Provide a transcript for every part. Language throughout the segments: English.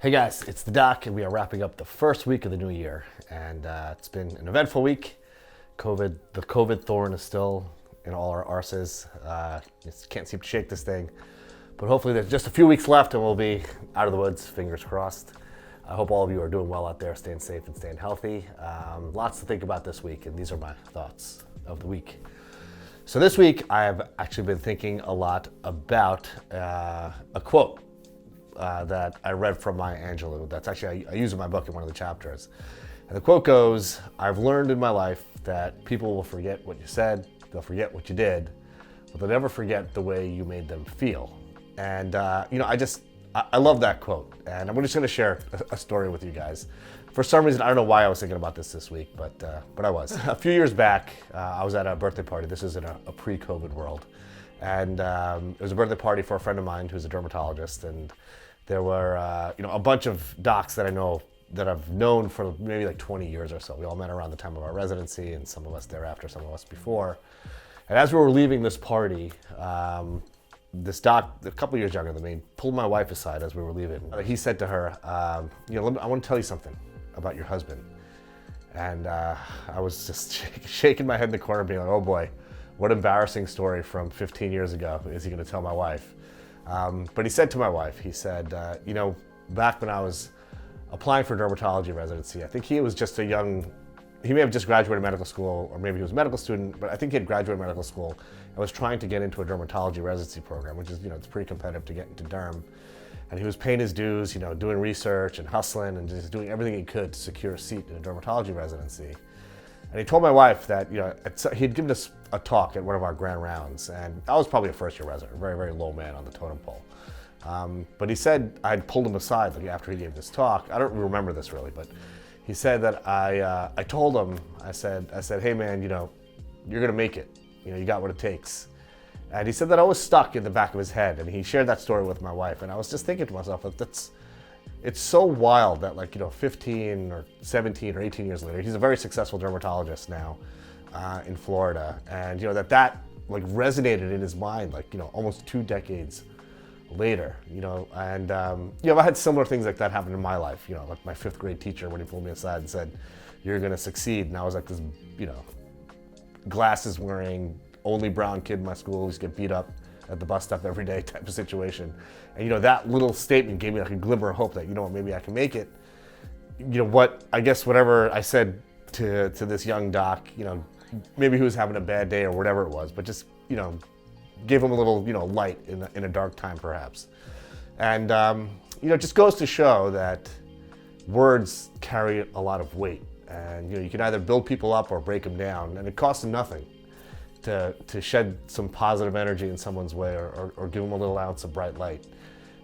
Hey guys, it's the Doc, and we are wrapping up the first week of the new year, and it's been an eventful week. The COVID thorn is still in all our arses. Just can't seem to shake this thing, but hopefully there's just a few weeks left and we'll be out of the woods, fingers crossed. I hope all of you are doing well out there, staying safe and staying healthy. Lots to think about this week, and these are my thoughts of the week. So this week, I've actually been thinking a lot about a quote that I read from Maya Angelou. That's actually, I use in my book in one of the chapters. And the quote goes, "I've learned in my life that people will forget what you said, they'll forget what you did, but they'll never forget the way you made them feel." And I love that quote. And I'm just gonna share a story with you guys. For some reason, I don't know why I was thinking about this week, but I was. A few years back, I was at a birthday party. This is in a pre-COVID world. And it was a birthday party for a friend of mine who's a dermatologist. And there were a bunch of docs that I know that I've known for maybe like 20 years or so. We all met around the time of our residency, and some of us thereafter, some of us before. And as we were leaving this party, this doc, a couple years younger than me, pulled my wife aside as we were leaving. He said to her, I want to tell you something about your husband. And I was just shaking my head in the corner, being like, oh boy, what embarrassing story from 15 years ago is he going to tell my wife? But he said to my wife, he said, back when I was applying for dermatology residency, I think he was just he may have just graduated medical school, or maybe he was a medical student, but I think he had graduated medical school and was trying to get into a dermatology residency program, which is, it's pretty competitive to get into derm. And he was paying his dues, doing research and hustling and just doing everything he could to secure a seat in a dermatology residency. And he told my wife that, he'd given us a talk at one of our grand rounds, and I was probably a first-year resident, a very, very low man on the totem pole. But he said I'd pulled him aside after he gave this talk. I don't remember this really, but he said that I told him, I said, hey man, you're gonna make it. You got what it takes. And he said that always stuck in the back of his head, and he shared that story with my wife. And I was just thinking to myself, it's so wild that 15 or 17 or 18 years later, he's a very successful dermatologist now in Florida. And that resonated in his mind, almost 2 decades later, and I had similar things like that happen in my life, like my 5th grade teacher, when he pulled me aside and said, "You're gonna succeed." And I was like this, glasses wearing, only brown kid in my school, used to get beat up at the bus stop every day type of situation. And that little statement gave me a glimmer of hope that, maybe I can make it. Whatever I said to this young doc, maybe he was having a bad day or whatever it was, but just, gave him a little, light in a dark time perhaps. And, it just goes to show that words carry a lot of weight. And, you can either build people up or break them down, and it costs them nothing to shed some positive energy in someone's way, or give them a little ounce of bright light.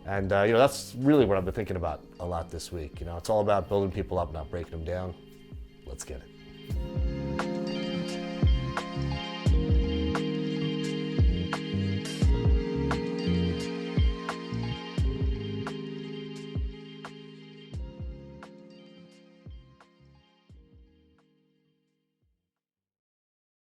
And that's really what I've been thinking about a lot this week. It's all about building people up, not breaking them down. Let's get it.